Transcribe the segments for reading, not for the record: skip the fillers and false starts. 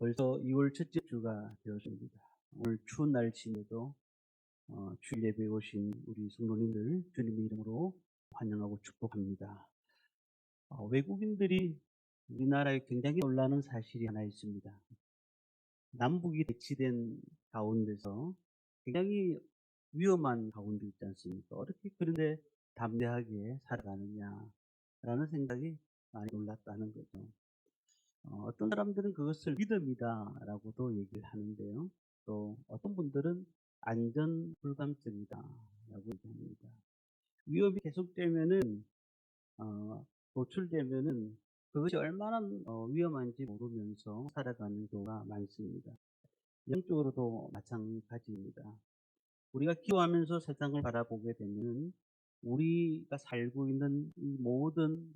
벌써 2월 첫째 주가 되었습니다. 오늘 추운 날씨에도 주일 예배에 오신 우리 성도님들 주님의 이름으로 환영하고 축복합니다. 외국인들이 우리나라에 굉장히 놀라는 사실이 하나 있습니다. 남북이 대치된 가운데서 굉장히 위험한 가운데 있지 않습니까? 어떻게 그런데 담대하게 살아가느냐라는 생각이 많이 놀랐다는 거죠. 어떤 사람들은 그것을 믿음이다라고도 얘기를 하는데요. 또 어떤 분들은 안전 불감증이다라고 얘기합니다. 위협이 계속되면은 노출되면은 그것이 얼마나 위험한지 모르면서 살아가는 경우가 많습니다. 영적으로도 마찬가지입니다. 우리가 기도하면서 세상을 바라보게 되면 우리가 살고 있는 이 모든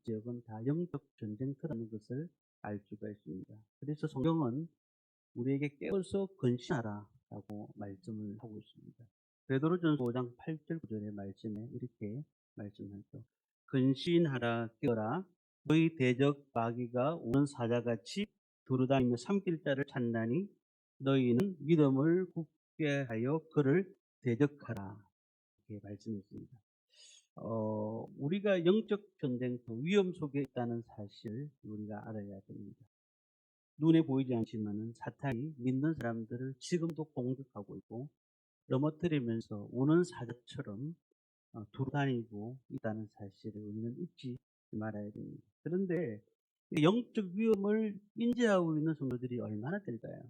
지역은 다 영적 전쟁터라는 것을 알 수가 있습니다. 그래서 성경은 우리에게 깨어서 근신하라라고 말씀을 하고 있습니다. 베드로전서 5장 8절 9절의 말씀에 이렇게 말씀하죠. 근신하라 깨어라 너희 대적 마귀가 우는 사자같이 두루다니며 삼킬 자를 찾나니 너희는 믿음을 굳게 하여 그를 대적하라 이렇게 말씀했습니다. 우리가 영적 전쟁터 위험 속에 있다는 사실 우리가 알아야 됩니다. 눈에 보이지 않지만은 사탄이 믿는 사람들을 지금도 공격하고 있고 넘어뜨리면서 우는 사자처럼 돌아다니고 있다는 사실을 우리는 잊지 말아야 됩니다. 그런데 영적 위험을 인지하고 있는 성도들이 얼마나 될까요?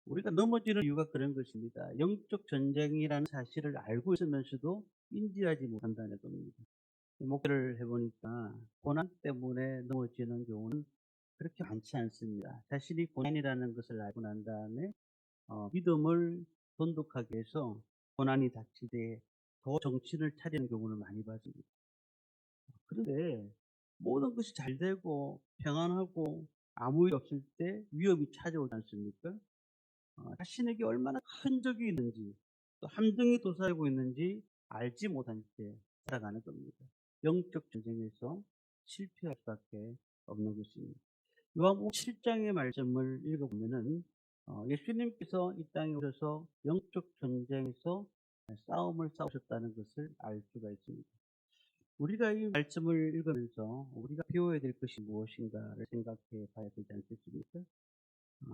우리가 넘어지는 이유가 그런 것입니다. 영적 전쟁이라는 사실을 알고 있으면서도 인지하지 못한다는 겁니다. 목회를 해보니까 고난 때문에 넘어지는 경우는 그렇게 많지 않습니다. 자신이 고난이라는 것을 알고 난 다음에 믿음을 돈독하게 해서 고난이 닥칠 때 더 정신을 차리는 경우를 많이 봤습니다. 그런데 모든 것이 잘 되고 평안하고 아무 일 없을 때 위험이 찾아오지 않습니까? 자신에게 얼마나 큰 적이 있는지 또 함정이 도사리고 있는지 알지 못한 채 살아가는 겁니다. 영적 전쟁에서 실패할 수밖에 없는 것입니다. 요한복음 7장의 말씀을 읽어보면은 예수님께서 이 땅에 오셔서 영적 전쟁에서 싸움을 싸우셨다는 것을 알 수가 있습니다. 우리가 이 말씀을 읽으면서 우리가 배워야 될 것이 무엇인가를 생각해 봐야 되지 않겠습니까?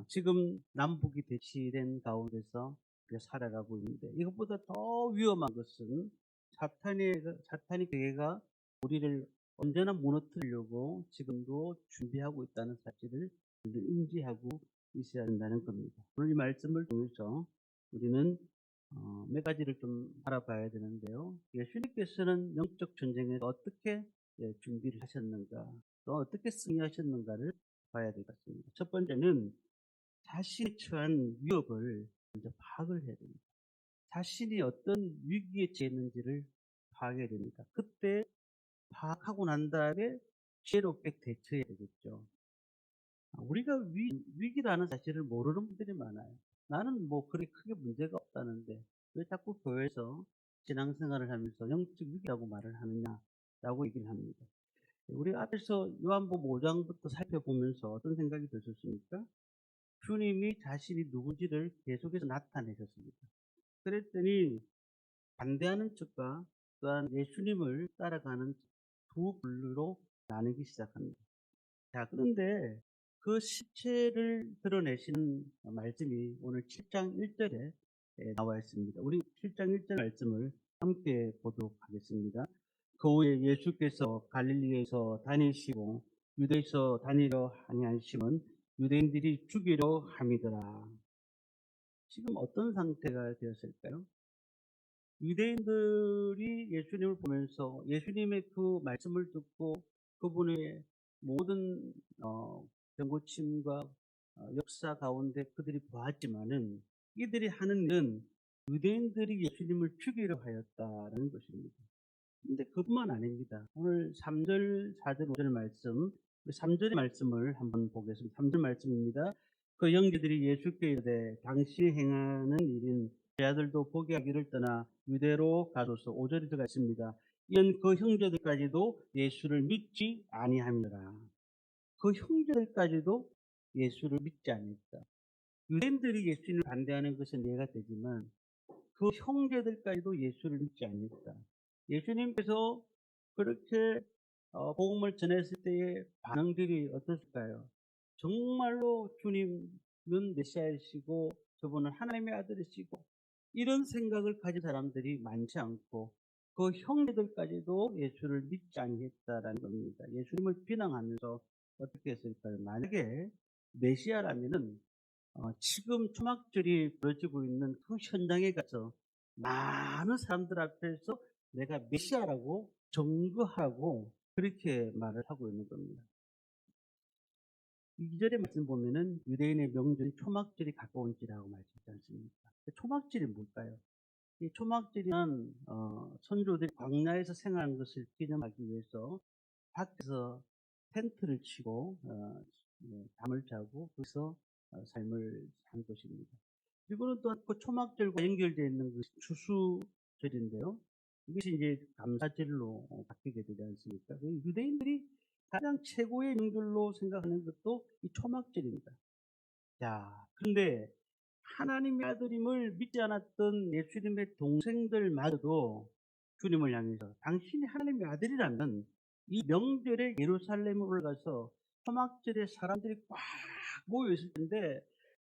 지금 남북이 대치된 가운데서 우리가 살아가고 있는데 이것보다 더 위험한 것은 사탄이 그가 우리를 언제나 무너뜨리려고 지금도 준비하고 있다는 사실을 인지하고 있어야 한다는 겁니다. 오늘 이 말씀을 통해서 우리는 몇 가지를 좀 알아봐야 되는데요. 예수님께서는 영적 전쟁에서 어떻게 준비를 하셨는가, 또 어떻게 승리하셨는가를 봐야 될 것 같습니다. 첫 번째는 자신이 처한 위협을 먼저 파악을 해야 됩니다. 자신이 어떤 위기에 처했는지를 파악해야 됩니다. 그때 파악하고 난 다음에 지혜롭게 대처해야 되겠죠. 우리가 위기라는 사실을 모르는 분들이 많아요. 나는 뭐 그렇게 크게 문제가 없다는데 왜 자꾸 교회에서 신앙생활을 하면서 영적 위기라고 말을 하느냐라고 얘기를 합니다. 우리 앞에서 요한복음 5장부터 살펴보면서 어떤 생각이 드셨습니까? 주님이 자신이 누군지를 계속해서 나타내셨습니다. 그랬더니 반대하는 측과 또한 예수님을 따라가는 두 분류로 나누기 시작합니다. 자, 그런데 그 실체를 드러내시는 말씀이 오늘 7장 1절에 나와 있습니다. 우리 7장 1절 말씀을 함께 보도록 하겠습니다. 그 후에 예수께서 갈릴리에서 다니시고 유대에서 다니려 아니하심은 유대인들이 죽이려 함이더라. 지금 어떤 상태가 되었을까요? 유대인들이 예수님을 보면서 예수님의 그 말씀을 듣고 그분의 모든 병고침과 역사 가운데 그들이 보았지만은 이들이 하는 일은 유대인들이 예수님을 죽이려 하였다는 것입니다. 근데 그뿐만 아닙니다. 오늘 3절, 4절, 5절 말씀, 3절의 말씀을 한번 보겠습니다. 3절 말씀입니다. 그 형제들이 예수께 이르되 당신이 행하는 일인 제 아들도 보게 하기를 떠나 유대로 가소서. 5절에 들어가 있습니다. 이는 그 형제들까지도 예수를 믿지 아니함이라. 그 형제들까지도 예수를 믿지 아니했다. 유대인들이 예수님을 반대하는 것은 이해가 되지만 그 형제들까지도 예수를 믿지 아니했다. 예수님께서 그렇게 복음을 전했을 때의 반응들이 어떻을까요? 정말로 주님은 메시아이시고 저분은 하나님의 아들이시고 이런 생각을 가진 사람들이 많지 않고 그 형제들까지도 예수를 믿지 아니했다라는 겁니다. 예수님을 비난하면서 어떻게 했을까요? 만약에 메시아라면은 지금 초막절이 벌어지고 있는 그 현장에 가서 많은 사람들 앞에서 내가 메시아라고 증거하라고 그렇게 말을 하고 있는 겁니다. 2절의 말씀 보면은 유대인의 명절이 초막절이 가까운지라고 말씀하지 않습니까? 초막절이 뭘까요? 이 초막절은 선조들이 광야에서 생활한 것을 기념하기 위해서 밖에서 텐트를 치고 잠을 자고 거기서 삶을 산 것입니다. 그리고는 또 그 초막절과 연결되어 있는 것이 추수절인데요. 이것이 이제 감사절로 바뀌게 되지 않습니까? 유대인들이 가장 최고의 명절로 생각하는 것도 이 초막절입니다. 자, 그런데 하나님의 아들임을 믿지 않았던 예수님의 동생들마저도 주님을 향해서 당신이 하나님의 아들이라면 이 명절에 예루살렘에 올라가서 초막절에 사람들이 꽉 모여 있을 텐데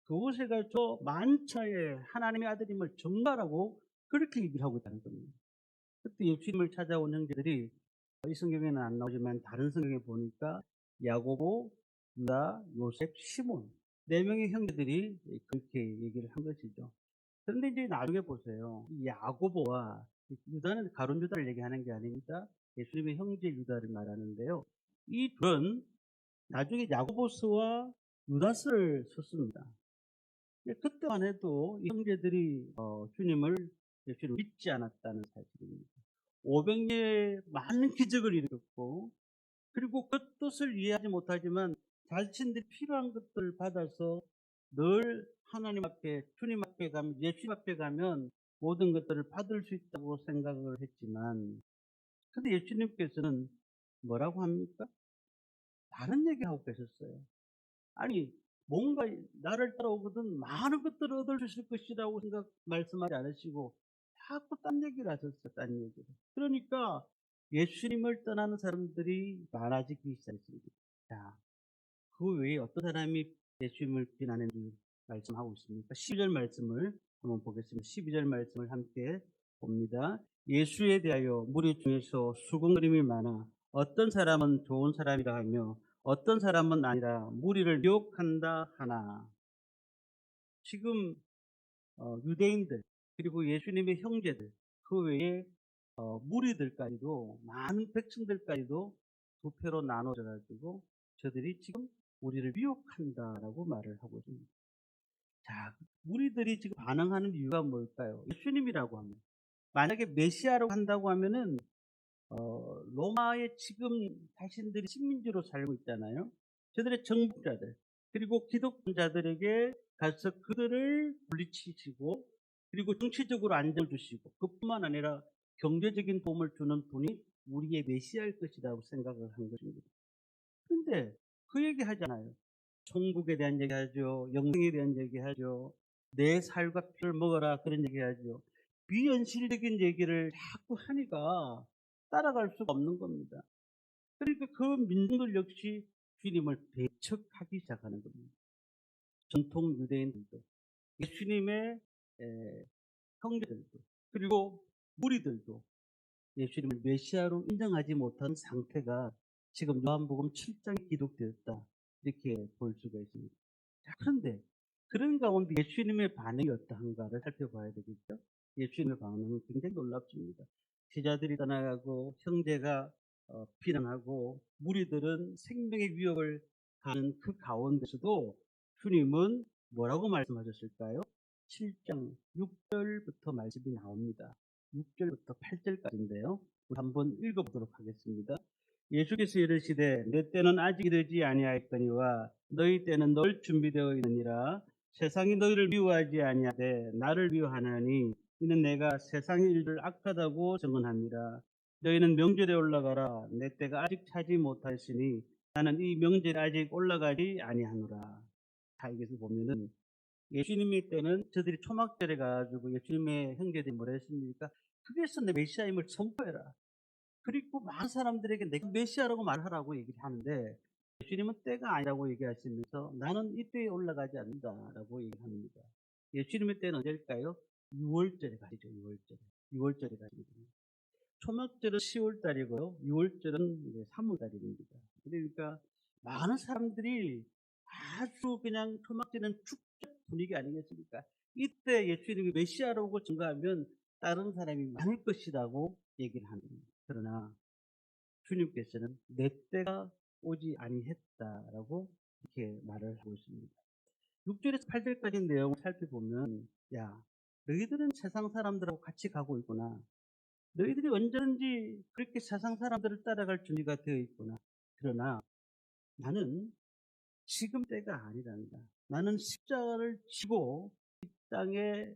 그곳에 가서 만차에 하나님의 아들임을 증거하라고 그렇게 얘기를 하고 있다는 겁니다. 그때 예수님을 찾아온 형제들이 이 성경에는 안 나오지만 다른 성경에 보니까 야고보, 유다, 요셉, 시몬 4명의 형제들이 그렇게 얘기를 한 것이죠. 그런데 이제 나중에 보세요. 이 야고보와 유다는 가룟 유다를 얘기하는 게 아닙니다. 예수님의 형제 유다를 말하는데요. 이 둘은 나중에 야고보서와 유다서를 썼습니다. 그때만 해도 이 형제들이 예수를 믿지 않았다는 사실입니다. 500년 많은 기적을 일으켰고 그리고 그 뜻을 이해하지 못하지만 자신들이 필요한 것들을 받아서 늘 하나님 앞에 주님 앞에 가면 예수님 앞에 가면 모든 것들을 받을 수 있다고 생각을 했지만 근데 예수님께서는 뭐라고 합니까? 다른 얘기하고 계셨어요. 아니 뭔가 나를 따라오거든 많은 것들을 얻을 수 있을 것이라고 말씀하지 않으시고 자꾸 딴 얘기를 하셨어요. 딴 얘기를. 그러니까 예수님을 떠나는 사람들이 많아지기 시작했습니다. 자, 그 외에 어떤 사람이 예수님을 비난했는지 말씀하고 있습니까? 12절 말씀을 한번 보겠습니다. 12절 말씀을 함께 봅니다. 예수에 대하여 무리 중에서 수군거림이 많아 어떤 사람은 좋은 사람이라 하며 어떤 사람은 아니라 무리를 미혹한다 하나. 지금 유대인들 그리고 예수님의 형제들 그 외에 무리들까지도 많은 백성들까지도 두 표로 나눠져 가지고 저들이 지금 우리를 미혹한다라고 말을 하고 있습니다. 자, 무리들이 지금 반응하는 이유가 뭘까요? 예수님이라고 하면 만약에 메시아라고 한다고 하면은 로마의 지금 자신들이 식민지로 살고 있잖아요. 저들의 정복자들 그리고 기독자들에게 가서 그들을 물리치시고 그리고 정치적으로 안정을 주시고 그뿐만 아니라 경제적인 도움을 주는 분이 우리의 메시아일 것이라고 생각을 한 것입니다. 그런데 그 얘기 하잖아요. 천국에 대한 얘기 하죠. 영생에 대한 얘기 하죠. 내 살과 피를 먹어라 그런 얘기 하죠. 비현실적인 얘기를 자꾸 하니까 따라갈 수가 없는 겁니다. 그러니까 그 민중들 역시 주님을 배척하기 시작하는 겁니다. 전통 유대인들도 예수님의 형제들도 그리고 무리들도 예수님을 메시아로 인정하지 못한 상태가 지금 요한복음 7장에 기록되었다 이렇게 볼 수가 있습니다. 자, 그런데 그런 가운데 예수님의 반응이 어떠한가를 살펴봐야 되겠죠. 예수님의 반응은 굉장히 놀랍습니다. 제자들이 떠나가고 형제가 비난하고 무리들은 생명의 위협을 가는 그 가운데서도 주님은 뭐라고 말씀하셨을까요? 7장 6절부터 말씀이 나옵니다. 6절부터 8절까지인데요. 한번 읽어보도록 하겠습니다. 예수께서 이르시되 내 때는 아직 이르지 아니하였거니와 너희 때는 널 준비되어 있느니라. 세상이 너희를 미워하지 아니하되 나를 미워하나니 이는 내가 세상의 일을 악하다고 증언함이라. 너희는 명절에 올라가라. 내 때가 아직 차지 못하였으니 나는 이 명절에 아직 올라가지 아니하노라. 자, 여기서 보면은 예수님의 때는 저들이 초막절에 가지고 예수님의 형제들이 뭐라 했습니까? 그래서 내 메시아임을 선포해라. 그리고 많은 사람들에게 내가 메시아라고 말하라고 얘기를 하는데 예수님은 때가 아니라고 얘기하시면서 나는 이 때에 올라가지 않는다라고 얘기합니다. 예수님의 때는 언제일까요? 6월절에 가시죠. 6월절에. 6월절에 가시거든요. 초막절은 10월 달이고요. 6월절은 이제 3월 달입니다. 그러니까 많은 사람들이 아주 그냥 초막절은 축제 분위기 아니겠습니까? 이때 예수님이 메시아라고 증거하면 다른 사람이 많을 것이라고 얘기를 하는 겁니다. 그러나 주님께서는 내 때가 오지 아니했다라고 이렇게 말을 하고 있습니다. 6절에서 8절까지 내용을 살펴보면 야, 너희들은 세상 사람들하고 같이 가고 있구나. 너희들이 언제든지 그렇게 세상 사람들을 따라갈 준비가 되어 있구나. 그러나 나는 지금 때가 아니란다. 나는 십자가를 지고 이 땅에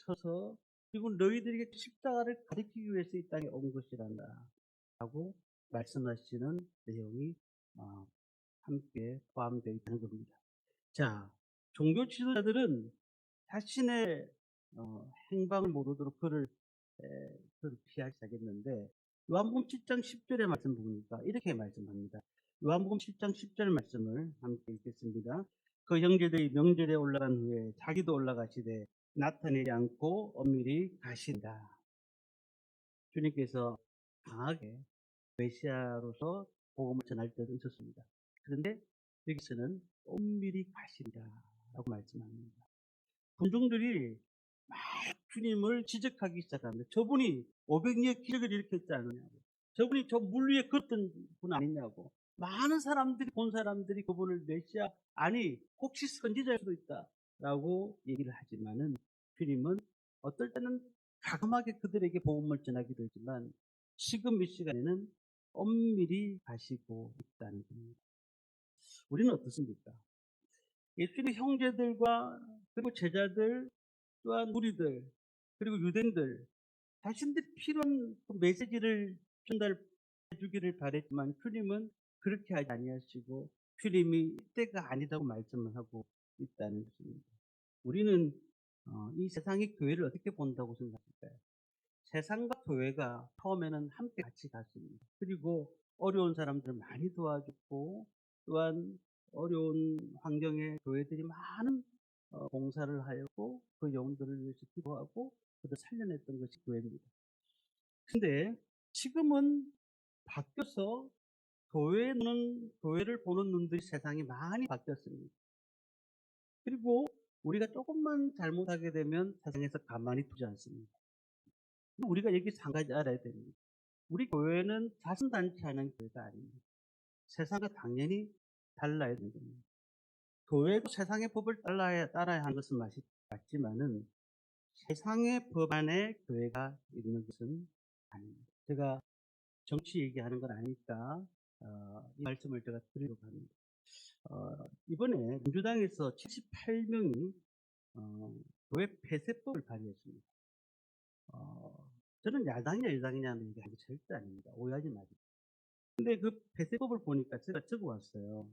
서서 그리고 너희들에게 십자가를 가리키기 위해서 이 땅에 온 것이란다. 라고 말씀하시는 내용이 함께 포함되어 있다는 겁니다. 자, 종교 지도자들은 자신의 행방을 모르도록 그를 피하기 시작했는데 요한복음 7장 10절의 말씀 보니까 이렇게 말씀합니다. 요한복음 7장 10절 말씀을 함께 읽겠습니다. 그 형제들이 명절에 올라간 후에 자기도 올라가시되 나타내지 않고 엄밀히 가신다. 주님께서 강하게 메시아로서 복음을 전할 때도 있었습니다. 그런데 여기서는 엄밀히 가신다라고 말씀합니다. 군중들이 막 주님을 지적하기 시작합니다. 저분이 500리의 기적을 일으켰지 않느냐고. 저분이 저 물 위에 걷던 분 아니냐고. 많은 사람들이 본 사람들이 그분을 메시아 아니 혹시 선지자일 수도 있다라고 얘기를 하지만은 주님은 어떨 때는 가감하게 그들에게 복음을 전하기도 했지만 지금 이 시간에는 엄밀히 가시고 있다는 겁니다. 우리는 어떻습니까? 예수님의 형제들과 그리고 제자들 또한 무리들 그리고 유대인들 자신들이 필요한 그 메시지를 전달해 주기를 바랬지만 주님은 그렇게 하지 아니하시고 주님이 이때가 아니라고 말씀을 하고 있다는 것입니다. 우리는 이 세상의 교회를 어떻게 본다고 생각할까요? 세상과 교회가 처음에는 함께 같이 갔습니다. 그리고 어려운 사람들을 많이 도와줬고 또한 어려운 환경에 교회들이 많은 봉사를 하였고 그 영혼들을 위해서 기도하고 그들 살려냈던 것이 교회입니다. 근데 지금은 바뀌어서 교회를 보는 눈들이 세상이 많이 바뀌었습니다. 그리고 우리가 조금만 잘못하게 되면 세상에서 가만히 두지 않습니다. 우리가 여기서 한 가지 알아야 됩니다. 우리 교회는 자선단체하는 교회가 아닙니다. 세상과 당연히 달라야 되는 겁니다. 교회도 세상의 법을 따라야 하는 것은 맞지만은 세상의 법 안에 교회가 있는 것은 아닙니다. 제가 정치 얘기하는 건 아니니까 이 말씀을 제가 드리려고 합니다. 이번에 민주당에서 78명이 교회 폐쇄법을 발의했습니다. 저는 야당이냐 여당이냐는 얘기하는 게 절대 아닙니다. 오해하지 마세요. 근데 그 폐쇄법을 보니까 제가 적어왔어요.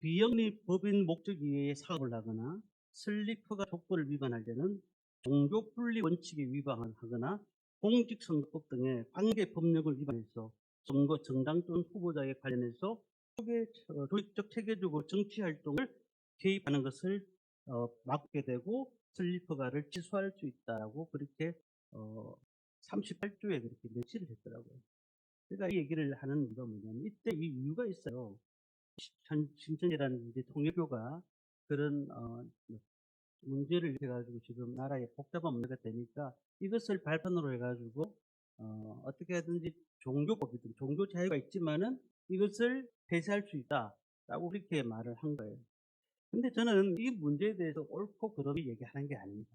비영리 법인 목적 이외에 사업을 하거나 설립허가 조건을 위반할 때는 종교분리 원칙에 위반하거나 공직선거법 등의 관계 법령을 위반해서 선거 정당 또는 후보자에 관련해서 조직적 체계적으로 정치활동을 개입하는 것을 막게 되고 설립허가를 취소할 수 있다라고 그렇게 38조에 그렇게 명시를 했더라고요. 제가 이 얘기를 하는 이유가 뭐냐면 이때 이 이유가 있어요. 신천지라는 이제 통일교가 그런 문제를 해가지고 지금 나라에 복잡한 문제가 되니까 이것을 발판으로 해가지고 어떻게 하든지 종교법이든 종교 자유가 있지만은 이것을 폐쇄할 수 있다라고 그렇게 말을 한 거예요. 근데 저는 이 문제에 대해서 옳고 그름이 얘기하는 게 아닙니다.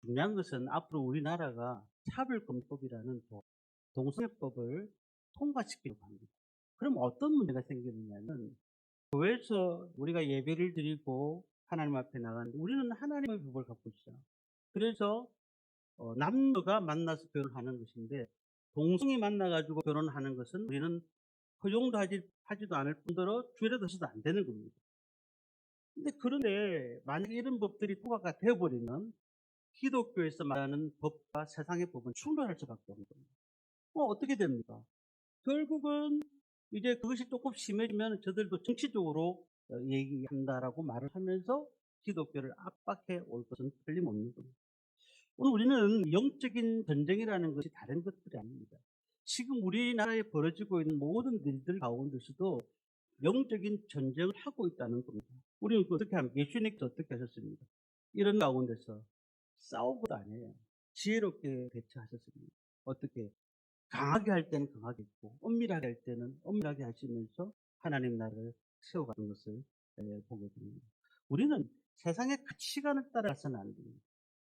중요한 것은 앞으로 우리나라가 차별금법이라는 동성애법을 통과시키려고 합니다. 그럼 어떤 문제가 생기느냐면 교회에서 우리가 예배를 드리고 하나님 앞에 나가는데 우리는 하나님의 법을 갖고 있어요. 그래서 남녀가 만나서 결혼하는 것인데 동성이 만나가지고 결혼하는 것은 우리는 허용도 하지도 않을 뿐더러 죄를 져서도 안 되는 겁니다. 그런데 만약에 이런 법들이 통과가 되어 버리면 기독교에서 말하는 법과 세상의 법은 충돌할 수밖에 없는 겁니다. 어떻게 됩니까? 결국은 이제 그것이 조금 심해지면 저들도 정치적으로 얘기한다라고 말을 하면서 기독교를 압박해 올 것은 틀림없는 겁니다. 오늘 우리는 영적인 전쟁이라는 것이 다른 것들이 아닙니다. 지금 우리나라에 벌어지고 있는 모든 일들 가운데서도 영적인 전쟁을 하고 있다는 겁니다. 우리는 어떻게 하면 예수님께서 어떻게 하셨습니까? 이런 가운데서 싸우고도 아니에요. 지혜롭게 대처하셨습니다. 어떻게? 강하게 할 때는 강하게 했고 엄밀하게 할 때는 엄밀하게 하시면서 하나님 나라를 세워가는 것을 보게 됩니다. 우리는 세상의 가치관을 따라서는 안 됩니다.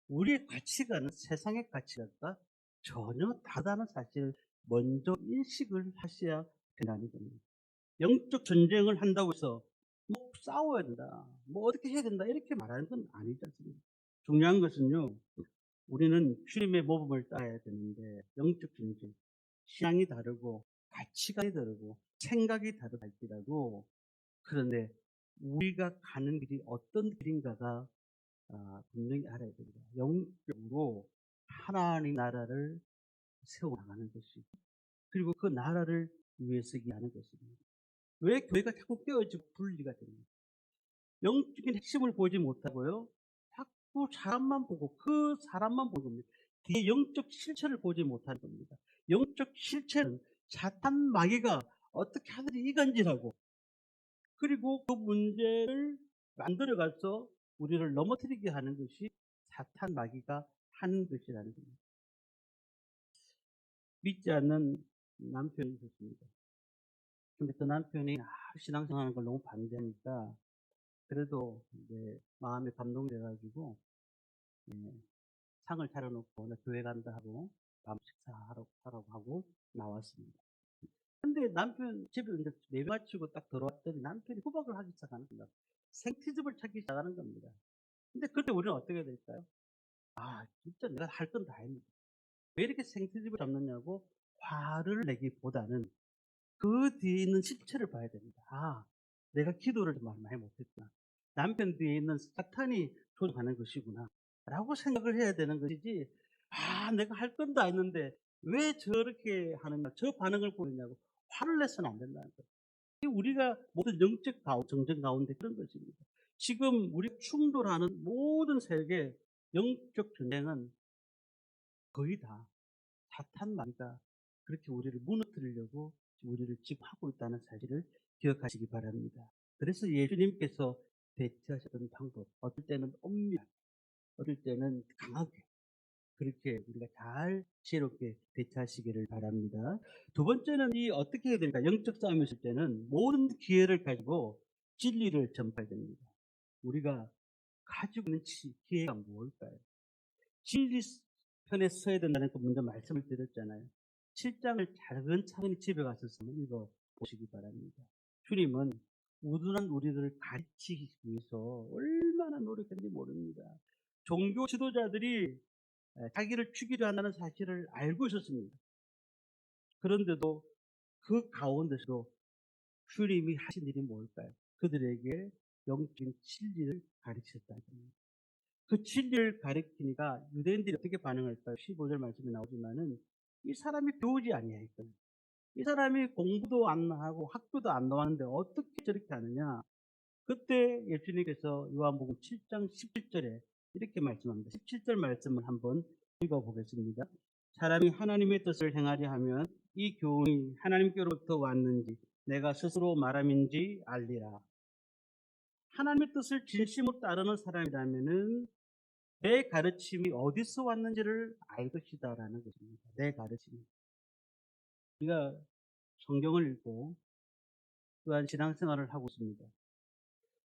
우리의 가치관은 세상의 가치관과 전혀 다르다는 사실을 먼저 인식을 하셔야 된다는 겁니다. 영적 전쟁을 한다고 해서 뭐 싸워야 된다, 뭐 어떻게 해야 된다 이렇게 말하는 건 아니지 않습니까? 중요한 것은요, 우리는 주님의 모범을 따라야 되는데 영적 전쟁, 신앙이 다르고 가치관이 다르고 생각이 다르할지라도 그런데 우리가 가는 길이 어떤 길인가가 분명히 알아야 됩니다. 영적으로 하나님 나라를 세워나가는 것이고 그리고 그 나라를 위해서 일하는 것입니다. 왜 교회가 자꾸 깨어지고 분리가 됩니까? 영적인 핵심을 보지 못하고요. 자꾸 사람만 보고 그 사람만 보는 겁니다. 뒤에 영적 실체를 보지 못하는 겁니다. 영적 실체는 사탄 마귀가 어떻게 하든지 이간질하고 그리고 그 문제를 만들어가서 우리를 넘어뜨리게 하는 것이 사탄 마귀가 하는 것이라는 겁니다. 믿지 않는 남편이 있었습니다. 근데 그 남편이 신앙생활하는 걸 너무 반대하니까 그래도 이제 마음에 감동이 돼가지고 상을 차려놓고 나 교회 간다 하고 밤 식사하라고 하고 나왔습니다. 근데 남편 집에 이제 예배 마치고 딱 들어왔더니 남편이 후박을 하기 시작하는 겁니다. 생티즙을 찾기 시작하는 겁니다. 근데 그때 우리는 어떻게 해야 될까요? 진짜 내가 할 건 다 했는데 왜 이렇게 생티즙을 잡느냐고 화를 내기보다는 그 뒤에 있는 실체를 봐야 됩니다. 내가 기도를 많이 못했구나. 남편 뒤에 있는 사탄이 조종하는 것이구나. 라고 생각을 해야 되는 것이지, 내가 할 건 다 했는데 왜 저렇게 하느냐, 저 반응을 보이냐고 화를 내서는 안 된다는 거예요. 우리가 모든 영적 정쟁 가운데 그런 것입니다. 지금 우리 충돌하는 모든 세계 영적 전쟁은 거의 다 사탄 마귀가 그렇게 우리를 무너뜨리려고 우리를 지금 하고 있다는 사실을 기억하시기 바랍니다. 그래서 예수님께서 대처하셨던 방법, 어떨 때는 엄밀하게, 어떨 때는 강하게, 그렇게 우리가 잘 지혜롭게 대처하시기를 바랍니다. 두 번째는 어떻게 해야 될까? 영적 싸움이 있을 때는 모든 기회를 가지고 진리를 전파해야 됩니다. 우리가 가지고 있는 기회가 무엇일까요? 진리 편에 서야 된다는 거 먼저 말씀을 드렸잖아요. 7장을 차근차근히 집에 가서 읽어 보시기 바랍니다. 주님은 우둔한 우리들을 가르치기 위해서 얼마나 노력했는지 모릅니다. 종교 지도자들이 자기를 죽이려 한다는 사실을 알고 있었습니다. 그런데도 그 가운데서도 주님이 하신 일이 뭘까요? 그들에게 영적인 진리를 가르치셨다는 겁니다. 그 진리를 가리키니까 유대인들이 어떻게 반응할까요? 15절 말씀에 나오지만은 이 사람이 배우지 아니하였거든요. 이 사람이 공부도 안 하고 학교도 안 나왔는데 어떻게 저렇게 하느냐? 그때 예수님께서 요한복음 7장 17절에 이렇게 말씀합니다. 17절 말씀을 한번 읽어보겠습니다. 사람이 하나님의 뜻을 행하려 하면 이 교훈이 하나님께로부터 왔는지 내가 스스로 말함인지 알리라. 하나님의 뜻을 진심으로 따르는 사람이라면은 내 가르침이 어디서 왔는지를 알 것이다라는 것입니다. 내 가르침이. 우리가 성경을 읽고 또한 신앙생활을 하고 있습니다.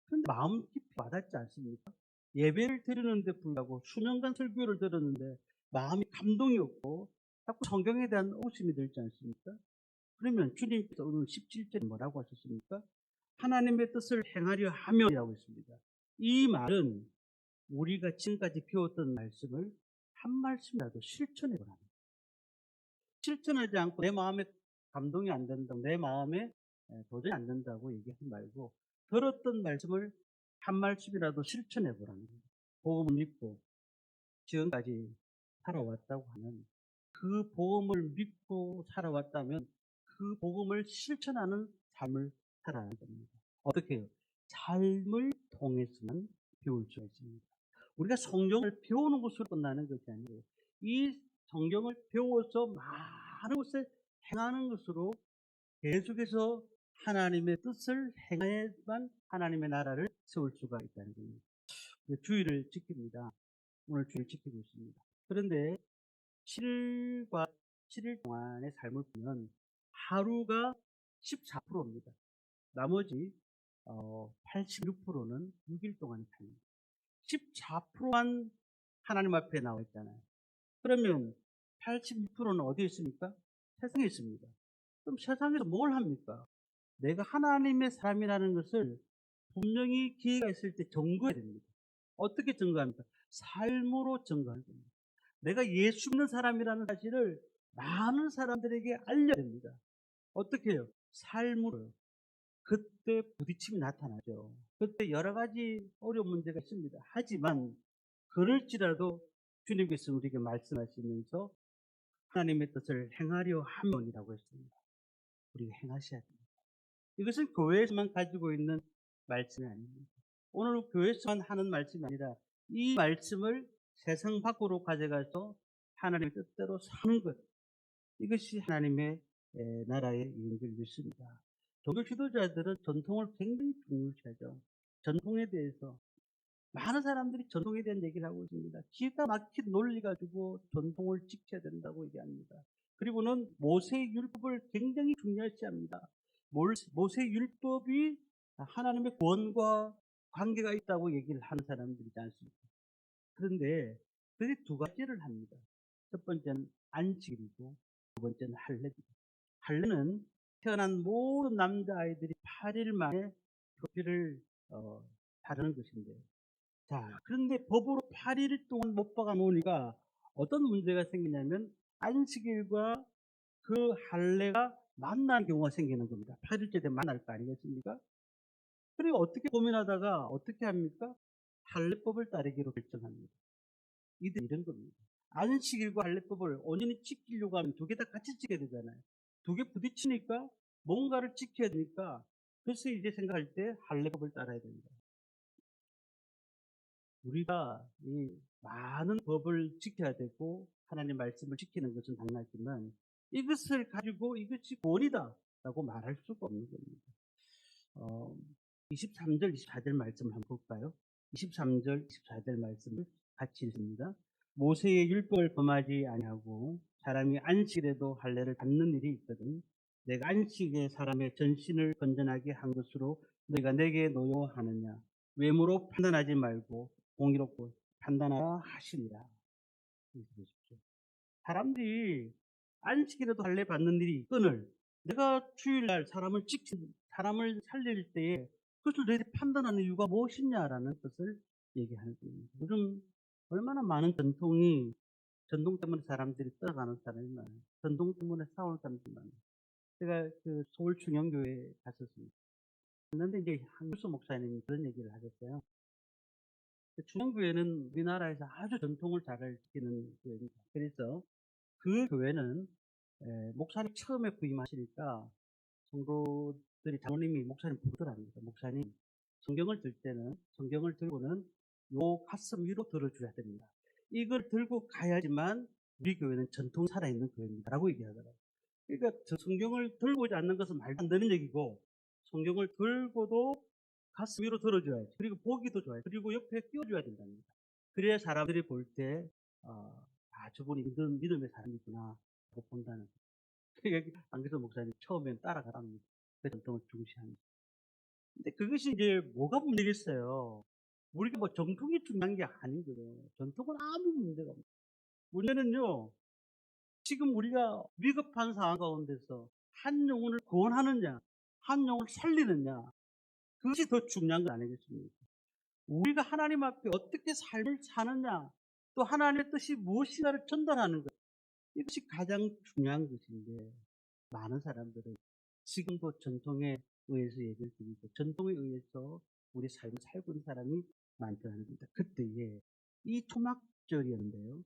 그런데 마음 깊이 와닿지 않습니까? 예배를 드리는데 불구하고 수년간 설교를 들었는데 마음이 감동이 없고 자꾸 성경에 대한 오심이 들지 않습니까? 그러면 주님께서 오늘 17절에 뭐라고 하셨습니까? 하나님의 뜻을 행하려 하면이라고 했습니다. 이 말은 우리가 지금까지 배웠던 말씀을 한 말씀이라도 실천해 보라. 실천하지 않고 내 마음에 감동이 안 된다고, 내 마음에 도전이 안 된다고 얘기하지 말고 들었던 말씀을 한 말씀이라도 실천해 보라는 거예요. 복음을 믿고 지금까지 살아왔다고 하면, 그 복음을 믿고 살아왔다면 그 복음을 실천하는 삶을 살아야 됩니다. 어떻게 해요? 삶을 통해서만 배울 수가 있습니다. 우리가 성경을 배우는 것으로 끝나는 것이 아니고, 이 성경을 배워서 많은 곳에 행하는 것으로 계속해서 하나님의 뜻을 행해야만 하나님의 나라를 세울 수가 있다는 겁니다. 주일을 지킵니다. 오늘 주일 지키고 있습니다. 그런데 7일과 7일 동안의 삶을 보면 하루가 14%입니다. 나머지 86%는 6일 동안의 삶입니다. 14%만 하나님 앞에 나와 있잖아요. 그러면 86%는 어디에 있습니까? 세상에 있습니다. 그럼 세상에서 뭘 합니까? 내가 하나님의 사람이라는 것을 분명히 기회가 있을 때 증거해야 됩니다. 어떻게 증거합니까? 삶으로 증거하는 겁니다. 내가 예수 믿는 사람이라는 사실을 많은 사람들에게 알려야 됩니다. 어떻게 해요? 삶으로요. 그때 부딪힘이 나타나죠. 그때 여러 가지 어려운 문제가 있습니다. 하지만 그럴지라도 주님께서 우리에게 말씀하시면서 하나님의 뜻을 행하려 함이라고 했습니다. 우리가 행하셔야 됩니다. 이것은 교회에서만 가지고 있는 말씀이 아닙니다. 오늘 교회에서만 하는 말씀이 아니라 이 말씀을 세상 밖으로 가져가서 하나님의 뜻대로 사는 것, 이것이 하나님의 나라의 일인 줄 믿습니다. 종교 지도자들은 전통을 굉장히 중요시하죠. 전통에 대해서 많은 사람들이 전통에 대한 얘기를 하고 있습니다. 기가 막힌 논리 가지고 전통을 지켜야 된다고 얘기합니다. 그리고는 모세의 율법을 굉장히 중요시합니다. 모세의 율법이 하나님의 구원과 관계가 있다고 얘기를 하는 사람들이지 않습니까? 그런데 그게 두 가지를 합니다. 첫 번째는 안식일이고 두 번째는 할례입니다. 할례는 태어난 모든 남자아이들이 8일 만에 표피를 바르는 것인데, 자, 그런데 법으로 8일 동안 못 박아 놓으니까 어떤 문제가 생기냐면 안식일과 그 할례가 만나는 경우가 생기는 겁니다. 8일째 되면 만날 거 아니겠습니까? 그리고 어떻게 고민하다가 어떻게 합니까? 할례법을 따르기로 결정합니다. 이런 겁니다. 안식일과 할례법을 온전히 지키려고 하면 두 개 다 같이 지켜야 되잖아요. 두 개 부딪히니까 뭔가를 지켜야 되니까, 그래서 이제 생각할 때 할례법을 따라야 됩니다. 우리가 이 많은 법을 지켜야 되고 하나님 말씀을 지키는 것은 당연하지만 이것을 가지고 이것이 구원이다라고 말할 수가 없는 겁니다. 23절, 24절 말씀을 한번 볼까요? 23절, 24절 말씀을 같이 읽습니다. 모세의 율법을 범하지 아니하고 사람이 안식일에도 할례를 받는 일이 있거든 내가 안식에 사람의 전신을 건전하게 한 것으로 너희가 내게 노여하느냐? 외모로 판단하지 말고 공의롭고 판단하라 하시니라. 보십시오. 사람들이 안식일에도 할례 받는 일이 있거늘 내가 주일날 사람을 살릴 때에 그것을 너희들이 판단하는 이유가 무엇이냐라는 것을 얘기하는 겁니다. 요즘 얼마나 많은 전통 때문에 사람들이 떠나가는 사람이 많아요. 전통 때문에 싸우는 사람들이 많아요. 제가 그 서울 충영교회에 갔었습니다. 그런데 이제 한규수 목사님이 그런 얘기를 하셨어요. 충영교회는 우리나라에서 아주 전통을 잘 지키는 교회입니다. 그래서 그 교회는 목사님 처음에 부임하시니까 성도들이 장로님이 목사님 부르더랍니다. 목사님 성경을 들 때는 성경을 들고는 요 가슴 위로 들어줘야 됩니다. 이걸 들고 가야지만 우리 교회는 전통 살아있는 교회입니다 라고 얘기하더라고요. 그러니까 성경을 들고 오지 않는 것은 말도 안 되는 얘기고, 성경을 들고도 가슴 위로 들어줘야지. 그리고 보기도 좋아요. 그리고 옆에 끼워줘야 된답니다. 그래야 사람들이 볼 때 저분이 믿음의 사람이구나 하고 본다는 거예요. 그러니까 안기서 목사님 처음엔 따라가랍니다. 그 전통을 중시합니다. 근데 그것이 이제 뭐가 문제겠어요? 우리가 뭐 전통이 중요한 게 아니거든요. 전통은 아무 문제가 없어요. 문제는요, 지금 우리가 위급한 상황 가운데서 한 영혼을 구원하느냐, 한 영혼을 살리느냐, 그것이 더 중요한 거 아니겠습니까? 우리가 하나님 앞에 어떻게 삶을 사느냐, 또 하나님의 뜻이 무엇인가를 전달하는 것, 이것이 가장 중요한 것인데, 많은 사람들은 지금도 전통에 의해서 예배를 드리고 전통에 의해서 우리 삶을 살고 있는 사람이 많다는 겁니다. 그때에 이 초막절이었는데요.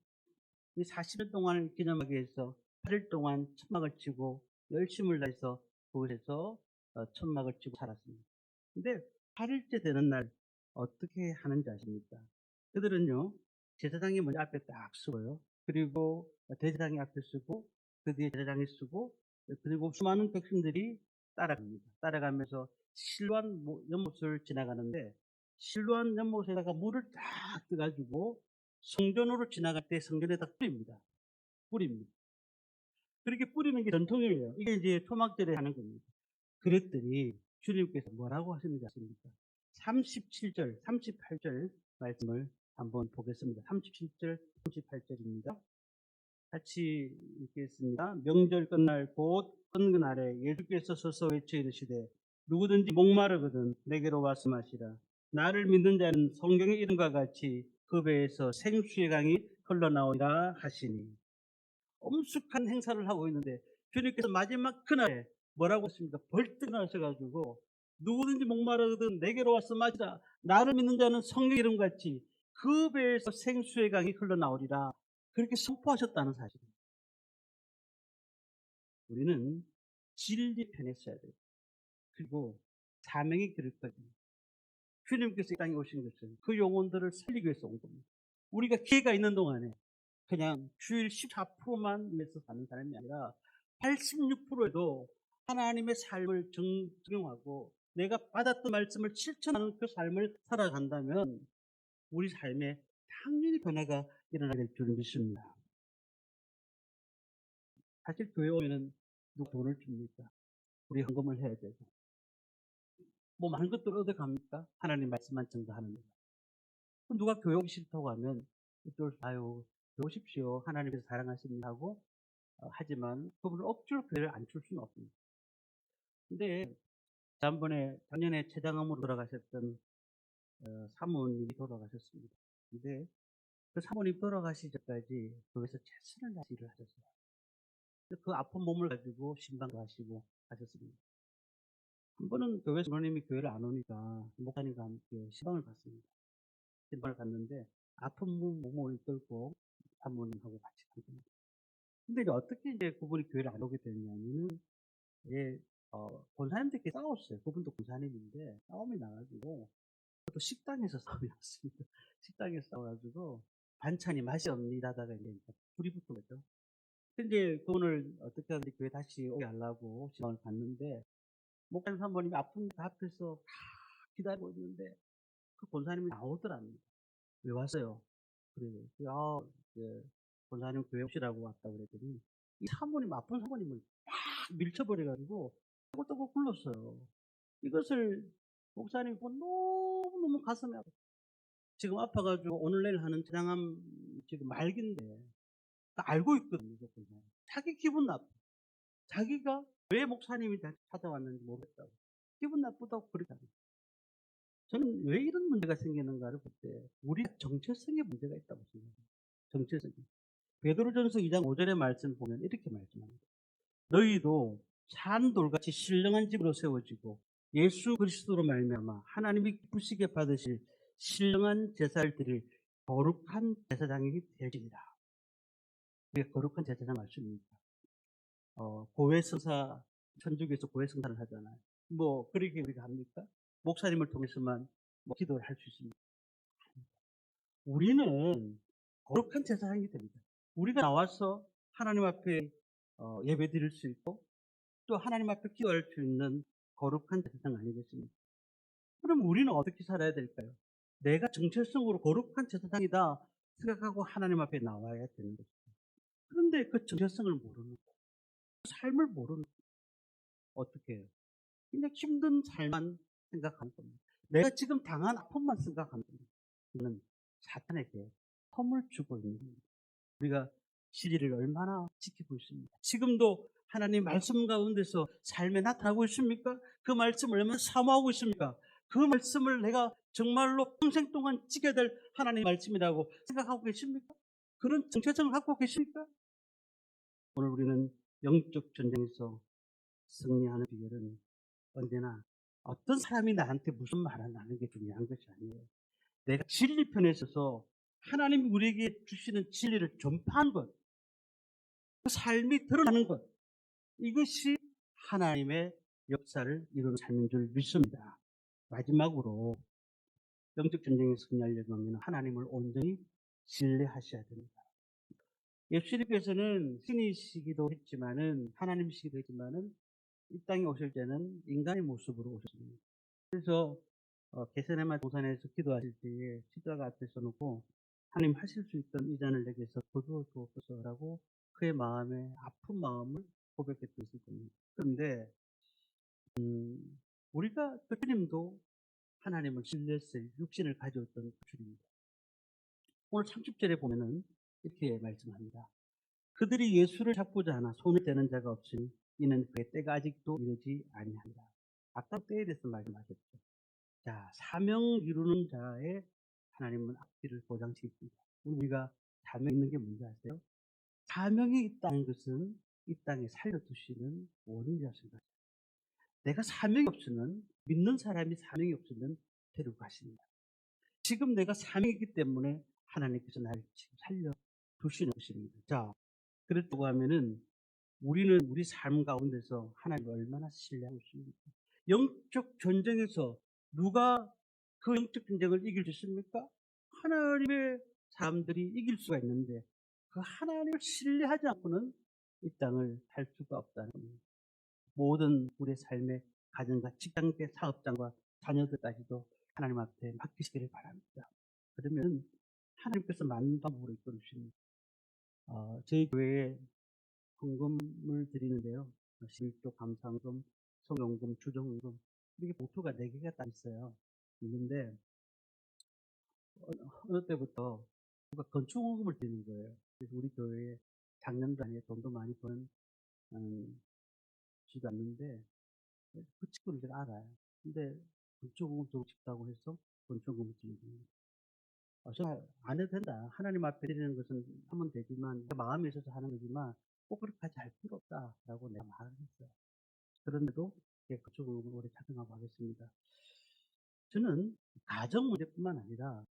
이 40일 동안을 기념하기 위해서 8일 동안 천막을 치고 열심을 다해서 그곳에서 천막을 치고 살았습니다. 근데 8일째 되는 날 어떻게 하는지 아십니까? 그들은요, 제사장이 먼저 앞에 딱 서고요. 그리고 대제사장이 앞에 서고, 그 뒤에 제사장이 서고, 그리고 수많은 백성들이 따라갑니다. 따라가면서 실로암 연못을 지나가는데, 실로암 연못에다가 물을 딱 떠가지고 성전으로 지나갈 때 성전에다 뿌립니다. 뿌립니다. 그렇게 뿌리는 게 전통이에요. 이게 이제 초막절에 하는 겁니다. 그랬더니 주님께서 뭐라고 하시는지 아십니까? 37절, 38절 말씀을 한번 보겠습니다. 37절, 38절입니다. 같이 읽겠습니다. 명절 끝날 곧 끝날에 예수께서 서서 외쳐 이르시되 누구든지 목마르거든 내게로 와서 마시라. 나를 믿는 자는 성경의 이름과 같이 그 배에서 생수의 강이 흘러나오리라 하시니. 엄숙한 행사를 하고 있는데 주님께서 마지막 그날에 뭐라고 했습니까? 벌떡 나셔가지고 누구든지 목마르거든 내게로 와서 마시라. 나를 믿는 자는 성경 이름 같이 그 배에서 생수의 강이 흘러나오리라. 그렇게 선포하셨다는 사실입니다. 우리는 진리 편에 서야 돼요. 그리고 사명이 그렇거든요. 주님께서 이 땅에 오신 것은 그 영혼들을 살리기 위해서 온 겁니다. 우리가 기회가 있는 동안에 그냥 주일 14%만 위해서 사는 사람이 아니라 86%에도 하나님의 삶을 적용하고 내가 받았던 말씀을 실천하는 그 삶을 살아간다면 우리 삶에 당연히 변화가 일어나게 될 줄 믿습니다. 사실 교회 오면은 누가 돈을 줍니까? 우리 헌금을 해야 되고 뭐 많은 것들을 얻어갑니까? 하나님 말씀만 전가하는 거예요. 누가 교회 오기 싫다고 하면 또 아유 교회 오십시오. 하나님께서 사랑하십니다 하고 하지만 그분을 억지로 교회를 안 줄 수는 없습니다. 근데 작년에 췌장암으로 돌아가셨던 사모님이 돌아가셨습니다. 근데 그 사모님 돌아가시기 전까지 교회에서 최선을 다해서 일을 하셨어요. 그 아픈 몸을 가지고 신방도 하시고 하셨습니다. 한 번은 교회 선생님이 교회를 안 오니까 목사님과 함께 신방을 갔습니다. 신방을 갔는데 아픈 몸을 이끌고 사모님하고 같이 간 겁니다. 근데 이제 어떻게 이제 그분이 교회를 안 오게 됐냐면은 예, 권사님들끼리 싸웠어요. 그분도 권사님인데 싸움이 나가지고 또 식당에서 싸움이 났습니다. 식당에서 싸워가지고 반찬이 맛이 없니라다가 이제 불이 붙은 거죠. 근데 그분을 어떻게 하는지 교회 다시 오게 하려고 지원을 갔는데 목사님 사모님이 아픈 데 앞에서 다 기다리고 있는데 그 권사님이 나오더랍니다. 왜 왔어요? 그래요. 이제 권사님 교회 오시라고 왔다고 그랬더니 이 사모님, 아픈 사모님을 막 밀쳐버려가지고 떠글떠글 굴렀어요. 이것을 목사님 보고 너무너무 가슴에 아파. 지금 아파가지고 오늘 내일 하는 췌장암 지금 말기인데 알고 있거든요. 자기 기분 나빠. 자기가 왜 목사님이 찾아왔는지 모르겠다고. 기분 나쁘다고 그러잖아요. 저는 왜 이런 문제가 생기는가를 볼 때 우리 정체성의 문제가 있다고 생각해요. 정체성이. 베드로전서 2장 5절의 말씀 보면 이렇게 말씀합니다. 너희도 산 돌같이 신령한 집으로 세워지고 예수 그리스도로 말미암아 하나님이 기쁘시게 받으실 신령한 제사를 드릴 거룩한 제사장이 되리라. 이게 거룩한 제사장 말씀입니다. 고해성사, 천주교에서 고해성사를 하잖아요. 뭐 그렇게 우리가 합니까? 목사님을 통해서만 기도를 할 수 있습니다. 우리는 거룩한 제사장이 됩니다. 우리가 나와서 하나님 앞에 예배 드릴 수 있고 또 하나님 앞에 기도할 수 있는 거룩한 제사장 아니겠습니까? 그럼 우리는 어떻게 살아야 될까요? 내가 정체성으로 거룩한 제사장이다 생각하고 하나님 앞에 나와야 되는 것입니다. 그런데 그 정체성을 모르는 거예요. 삶을 모르는 거예요. 어떻게 해요? 그냥 힘든 삶만 생각하는 겁니다. 내가 지금 당한 아픔만 생각하는 겁니다. 이는 사탄에게 험을 주고 있는 겁니다. 우리가 진리를 얼마나 지키고 있습니까? 지금도 하나님 말씀 가운데서 삶에 나타나고 있습니까? 그 말씀을 얼마나 사모하고 있습니까? 그 말씀을 내가 정말로 평생 동안 지켜야 될 하나님의 말씀이라고 생각하고 계십니까? 그런 정체성을 갖고 계십니까? 오늘 우리는 영적 전쟁에서 승리하는 비결은 언제나 어떤 사람이 나한테 무슨 말을 하는 게 중요한 것이 아니에요. 내가 진리 편에 서서 하나님이 우리에게 주시는 진리를 전파하는 것, 그 삶이 드러나는 것, 이것이 하나님의 역사를 이루는 삶인 줄 믿습니다. 마지막으로 영적 전쟁에 승리하려면 하나님을 온전히 신뢰하셔야 됩니다. 예수님께서는 신이시기도 했지만은 하나님이시기도 했지만은 이 땅에 오실 때는 인간의 모습으로 오셨습니다. 그래서 게세네마 동산에서 기도하실 때에 십자가 앞에서 놓고 하나님 하실 수 있던 이 잔을 내게서 거두어 주옵소서라고 그의 마음에 아픈 마음을 고백했던 있을 겁니다. 그런데 우리가 그 주님도 하나님을 신뢰했어요. 육신을 가져왔던 주님입니다. 오늘 30절에 보면은 이렇게 말씀합니다. 그들이 예수를 잡고자 하나 손을 대는 자가 없으니 이는 그의 때가 아직도 이르지 아니하니라. 아까 때에 대해서 말씀하셨죠. 자, 사명 이루는 자의 하나님은 앞길을 보장시킵니다. 우리가 사명이 있는 게 뭔지 아세요? 사명이 있다는 것은 이 땅에 살려두시는 원인이라는 거죠. 내가 사명이 없으면, 믿는 사람이 사명이 없으면 데리고 가십니다. 지금 내가 사명이 있기 때문에 하나님께서 나를 지금 살려두시는 것입니다. 자, 그렇다고 하면은 우리는 우리 삶 가운데서 하나님을 얼마나 신뢰하고 있습니까? 영적 전쟁에서 누가 그 영적 전쟁을 이길 수 있습니까? 하나님의 사람들이 이길 수가 있는데 그 하나님을 신뢰하지 않고는 이 땅을 할 수가 없다는 겁니다. 모든 우리의 삶의 가정과 직장과 사업장과 자녀들까지도 하나님 앞에 맡기시기를 바랍니다. 그러면 하나님께서 많은 방법으로 이끌어 주십니다. 저희 교회에 헌금을 드리는데요. 11조 감사헌금, 성용금, 주정헌금 이렇게 봉투가 4개가 딱 있어요. 있는데 어느 때부터 누가 건축헌금을 드리는 거예요. 그래서 우리 교회에 작년 단위에 돈도 많이 버는 지도 않는데 그 친구를 제가 알아요. 근데 건축헌금 주고 싶다고 해서 건축헌금을 드리는 겁니다. 저는 안 해도 된다. 하나님 앞에 드리는 것은 하면 되지만 마음에 있어서 하는 거지만 꼭 그렇게까지 할 필요 없다라고 내가 말을 했어요. 그런데도 그쪽으로 오래 착용하고 하겠습니다. 저는 가정 문제뿐만 아니라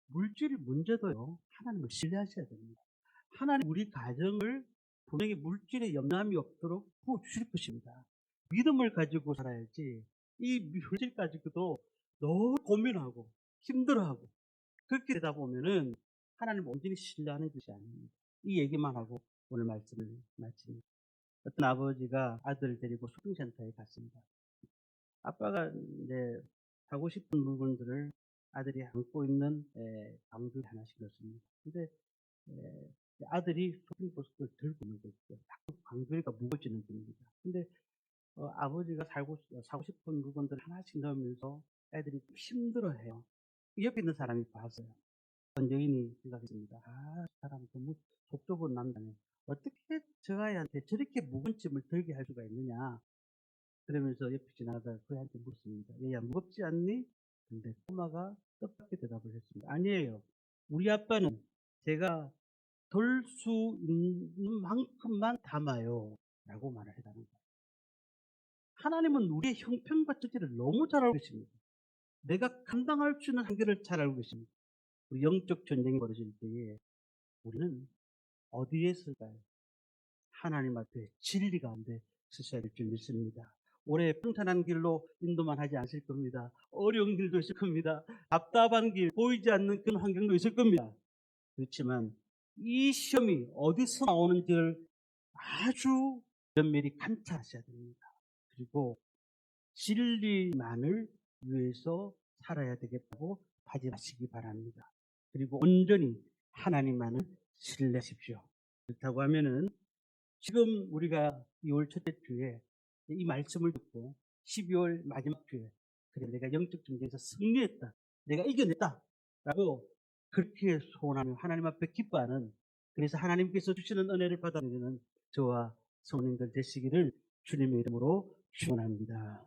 물질 문제도요, 하나님을 신뢰하셔야 됩니다. 하나님 우리 가정을 분명히 물질에 염려함이 없도록 부어주실 것입니다. 믿음을 가지고 살아야지 이 물질 가지고도 너무 고민하고 힘들어하고 그렇게 되다 보면은 하나님 온전히 신뢰하는 것이 아닙니다. 이 얘기만 하고 오늘 말씀을 마칩니다. 어떤 아버지가 아들을 데리고 쇼핑센터에 갔습니다. 아빠가 이제 사고 싶은 물건들을 아들이 안고 있는 방주에 하나씩 넣습니다. 근데 아들이 쇼핑버스를 들고 있는 거죠. 자꾸 방주가 무거워지는 분위기다. 근데 아버지가 사고 싶은 물건들 하나씩 넣으면서 애들이 좀 힘들어해요. 옆에 있는 사람이 봤어요. 전재인이 생각했습니다. 아, 저 사람 너무 속 좁은 남자네. 어떻게 저 아이한테 저렇게 무거운 짐을 들게 할 수가 있느냐. 그러면서 옆에 지나가다가 그 애한테 묻습니다. 얘야, 무겁지 않니? 근데 꼬마가 뜻밖의 대답을 했습니다. 아니에요. 우리 아빠는 제가 덜 수 있는 만큼만 담아요. 라고 말을 해다는 거예요. 하나님은 우리의 형편과 처지를 너무 잘 알고 계십니다. 내가 감당할 수 있는 한계를 잘 알고 계십니다. 우리 영적 전쟁이 벌어질 때에 우리는 어디에 쓸까요? 하나님 앞에 진리 가운데 서셔야 될 줄 믿습니다. 올해 평탄한 길로 인도만 하지 않으실 겁니다. 어려운 길도 있을 겁니다. 답답한 길, 보이지 않는 그런 환경도 있을 겁니다. 그렇지만 이 시험이 어디서 나오는지를 아주 면밀히 관찰하셔야 됩니다. 그리고 진리만을 위해서 살아야 되겠다고 다짐하시기 바랍니다. 그리고 온전히 하나님만을 신뢰하십시오. 그렇다고 하면은 지금 우리가 2월 첫째 주에 이 말씀을 듣고 12월 마지막 주에 그래 내가 영적 전쟁에서 승리했다. 내가 이겨냈다. 라고 그렇게 소원하며 하나님 앞에 기뻐하는 그래서 하나님께서 주시는 은혜를 받아들이는 저와 성도님들 되시기를 주님의 이름으로 축원합니다.